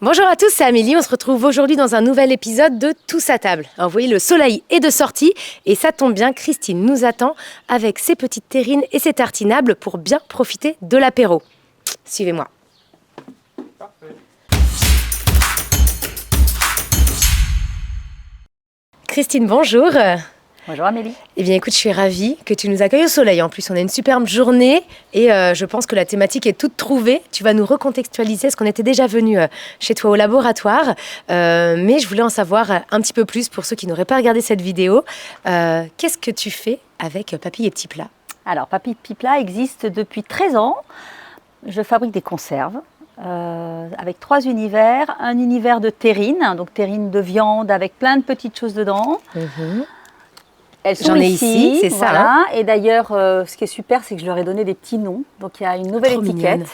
Bonjour à tous, c'est Amélie. On se retrouve aujourd'hui dans un nouvel épisode de Tous à table. Alors, vous voyez, le soleil est de sortie et ça tombe bien, Christine nous attend avec ses petites terrines et ses tartinables pour bien profiter de l'apéro. Suivez-moi. Parfait. Christine, bonjour. Bonjour Amélie. Eh bien écoute, je suis ravie que tu nous accueilles au soleil. En plus, on a une superbe journée et je pense que la thématique est toute trouvée. Tu vas nous recontextualiser ce qu'on était déjà venu chez toi au laboratoire. Mais je voulais en savoir un petit peu plus pour ceux qui n'auraient pas regardé cette vidéo. Qu'est-ce que tu fais avec Papy et Petit Plat ? Alors, Papy et Petit Plat existe depuis 13 ans. Je fabrique des conserves avec 3 univers. Un univers de terrine, donc terrine de viande avec plein de petites choses dedans. Elles sont J'en ai ici, c'est ça. Voilà. Hein. Et d'ailleurs, ce qui est super, c'est que je leur ai donné des petits noms. Donc, il y a une nouvelle Trop étiquette. mignonne.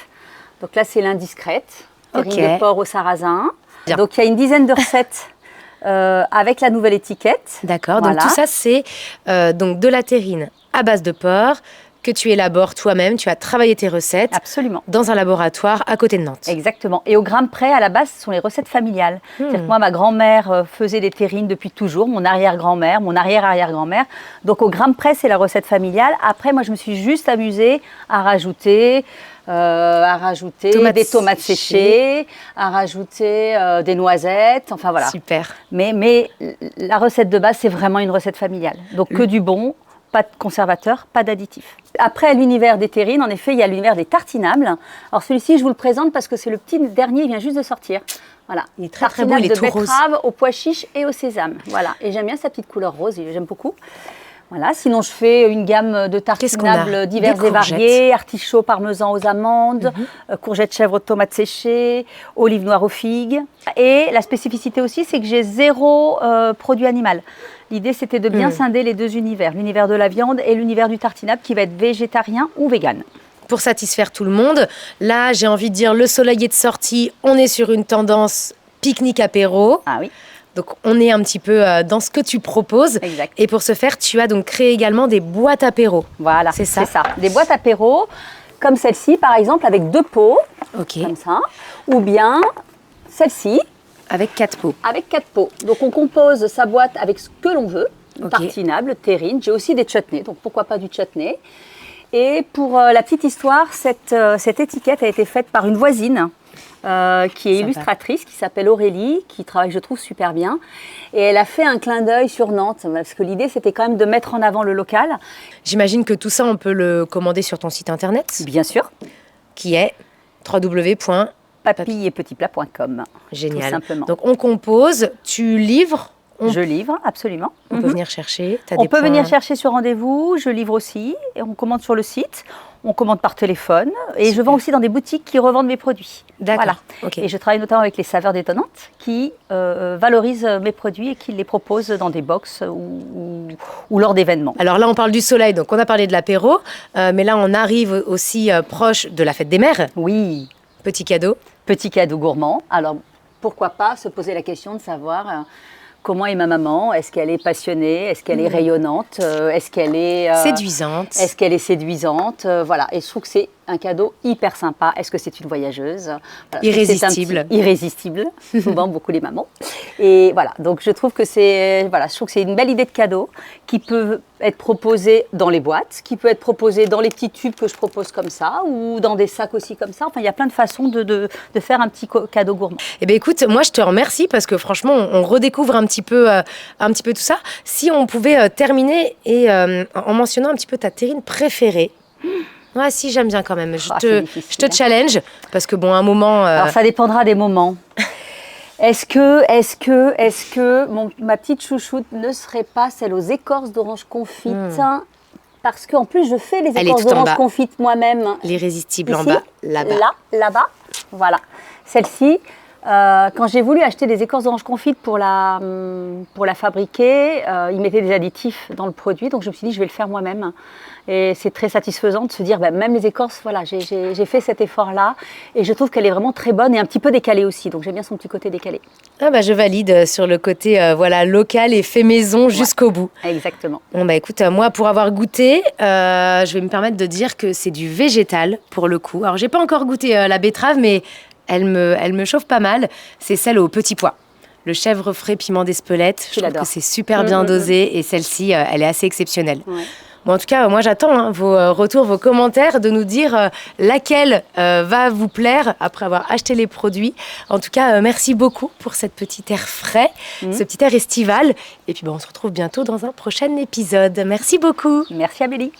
Donc là, c'est l'indiscrète. Terrine Ok. de porc au sarrasin. Bien. Donc, il y a une dizaine de recettes avec la nouvelle étiquette. D'accord, Voilà. donc tout ça, c'est donc de la terrine à base de porc que tu élabores toi-même. Tu as travaillé tes recettes Absolument. dans un laboratoire à côté de Nantes. Exactement. Et au gramme près, à la base, ce sont les recettes familiales. C'est-à-dire que moi, ma grand-mère faisait des terrines depuis toujours, mon arrière-grand-mère, mon arrière-arrière-grand-mère. Donc au gramme près, c'est la recette familiale. Après, moi, je me suis juste amusée à rajouter des tomates séchées, à rajouter des noisettes, enfin voilà. Super. Mais la recette de base, c'est vraiment une recette familiale. Donc que du bon, pas de conservateur, pas d'additifs. Après l'univers des terrines, en effet, il y a l'univers des tartinables. Alors celui-ci, je vous le présente parce que c'est le petit dernier, il vient juste de sortir. Voilà. Il est très très beau, il est de tout rose. betterave au pois chiche et au sésame. Voilà. Et j'aime bien sa petite couleur rose, j'aime beaucoup. Voilà. Sinon, je fais une gamme de Qu'est-ce qu'on a ? tartinables diverses Des et variées, artichauts parmesan aux amandes, courgettes chèvre aux tomates séchées, olives noires aux figues. Et la spécificité aussi, c'est que j'ai 0 produit animal. L'idée, c'était de bien scinder les 2 univers, l'univers de la viande et l'univers du tartinable qui va être végétarien ou vegan. Pour satisfaire tout le monde, là, j'ai envie de dire, le soleil est de sortie, on est sur une tendance pique-nique apéro. Ah oui, Donc, on est un petit peu dans ce que tu proposes. exact. Et pour ce faire, tu as donc créé également des boîtes apéro. Voilà, C'est ça. Des boîtes apéro, comme celle-ci, par exemple, avec 2 pots, Ok. comme ça, ou bien celle-ci, Avec 4 pots. avec 4 pots. Donc, on compose sa boîte avec ce que l'on veut, Ok. tartinable, terrine. J'ai aussi des chutneys, donc pourquoi pas du chutney. Et pour la petite histoire, cette étiquette a été faite par une voisine qui est Sympa. illustratrice, qui s'appelle Aurélie, qui travaille, je trouve, super bien. Et elle a fait un clin d'œil sur Nantes, parce que l'idée, c'était quand même de mettre en avant le local. J'imagine que tout ça, on peut le commander sur ton site internet, Bien sûr, qui est www. papillepetitplat.com. Génial. Tout simplement. Donc, on compose, tu livres, Je livre, absolument. on peut venir chercher. T'as On des peut points- venir chercher sur rendez-vous, je livre aussi, et on commande sur le site, on commande par téléphone, et je Super. vends aussi dans des boutiques qui revendent mes produits. D'accord. Voilà. Ok. Et je travaille notamment avec les saveurs détonnantes qui valorisent mes produits et qui les proposent dans des box ou lors d'événements. Alors là, on parle du soleil, donc on a parlé de l'apéro, mais là, on arrive aussi proche de la fête des mères. Oui, Petit cadeau. petit cadeau gourmand. Alors, pourquoi pas se poser la question de savoir comment est ma maman. Est-ce qu'elle est passionnée? Est-ce qu'elle est rayonnante? Est-ce qu'elle est Séduisante. Est-ce qu'elle est séduisante? Voilà. Et je trouve que c'est un cadeau hyper sympa. Est-ce que c'est une voyageuse? Voilà, je trouve que c'est un Irrésistible. irrésistible. Souvent, beaucoup les mamans. Et voilà. Donc, je trouve que c'est une belle idée de cadeau qui peut être proposée dans les boîtes, qui peut être proposée dans les petits tubes que je propose comme ça, ou dans des sacs aussi comme ça. Enfin, il y a plein de façons de faire un petit cadeau gourmand. Eh bien, écoute, moi, je te remercie parce que franchement, on redécouvre un petit peu tout ça. Si on pouvait terminer et en mentionnant un petit peu ta terrine préférée. Ouais, si, j'aime bien quand même. Ah, c'est difficile, Je te challenge parce que, bon, à un moment. Alors, ça dépendra des moments. Est-ce que ma petite chouchoute ne serait pas celle aux écorces d'orange confite? Parce qu'en plus, je fais les Elle est écorces tout en bas. d'orange confite moi-même. L'irrésistible en Ici, bas, là-bas. Là-bas. Voilà. Celle-ci, quand j'ai voulu acheter des écorces d'orange confite pour la fabriquer, ils mettaient des additifs dans le produit. Donc, je me suis dit, je vais le faire moi-même. Et c'est très satisfaisant de se dire, même les écorces, voilà, j'ai fait cet effort-là. Et je trouve qu'elle est vraiment très bonne et un petit peu décalée aussi. Donc, j'aime bien son petit côté décalé. Ah bah, je valide sur le côté local et fait maison jusqu'au bout. Exactement. Bon bah écoute, moi pour avoir goûté, je vais me permettre de dire que c'est du végétal pour le coup. Alors j'ai pas encore goûté la betterave, mais elle me chauffe pas mal. C'est celle au petit pois. Le chèvre frais piment d'Espelette. Je trouve que c'est super bien dosé et celle-ci, elle est assez exceptionnelle. Ouais. Bon, en tout cas, moi j'attends vos retours, vos commentaires, de nous dire laquelle va vous plaire après avoir acheté les produits. En tout cas, merci beaucoup pour cette petite air frais, ce petit air estival. Et puis on se retrouve bientôt dans un prochain épisode. Merci beaucoup. Merci Amélie.